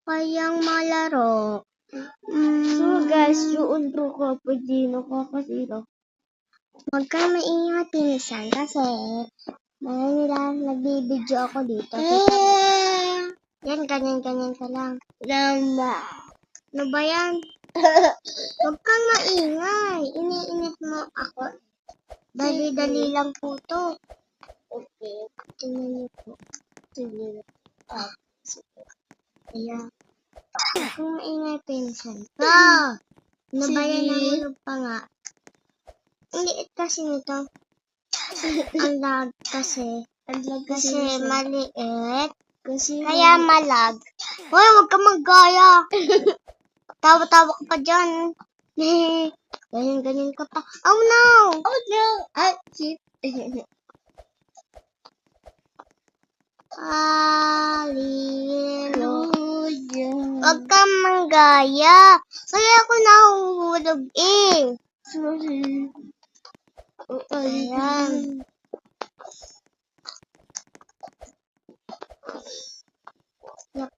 kayang malaro? So guys, yung bro ko po di nakakasira. Huwag kang maingat pinsan kasi nila nagbibideo ako dito. Yan, ganyan ka lang. Ano ba yan? Huwag kang maingay. Iniinit mo ako. Dali-dali lang po to. Okay. Tingnan niyo po. Sige. Ayan. Huwag kang maingay pinsan ka. Ano ba yan? Nahulog pa nga. Ang liit kasi nito. Ang lag kasi. Kasi maliit. Kaya malag. Hoy, huwag ka maggaya. Tawa-tawa ka pa dyan. Ganyan ka pa. Oh no! Oh no! Shit. Hallelujah. Huwag kang manggaya. Kaya ako nahuhulog eh. Sorry. Ayan. Yep.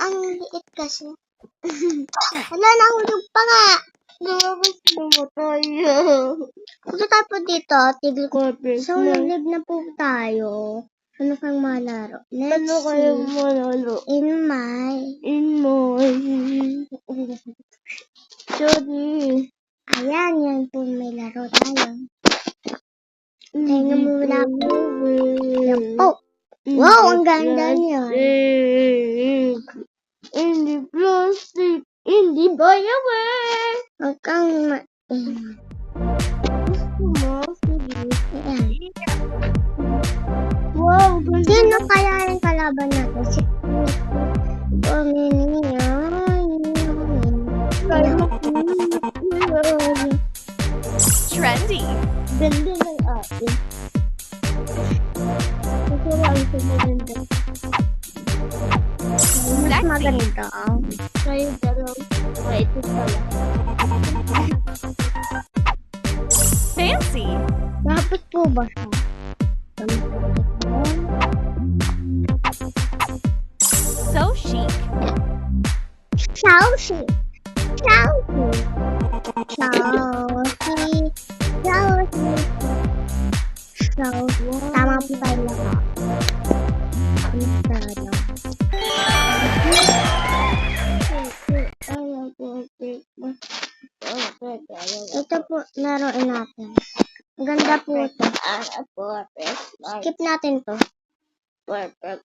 Ang liit kasi. Wala, nahulog pa nga. Bakit namatay? Punta tayo po dito, tigil ko. Corpus. So, live na po tayo. Ano kang malaro? Let's Ano kayo see. manalo? In my... Sorry. Ayan, yan po may laro tayo. Tingnan mo muna po. Yan po. Wow, ang ganda niya. Hindi plastic. Hindi bayawin. Huwag kang Wow, Sino kaya yung kalaban natin? Si Trendy. ganda ng atin. Ito lang ito maganda. mas maganda. Kayo dalaw. Ito pala. Fancy. Dapat po ba siya? So chic. Chelsea. Chelsea. Chelsea. Chelsea. Chelsea. Tama po tayo lahat. Ito po, laruin natin. Ang ganda po ito. Skip natin to. Perfect.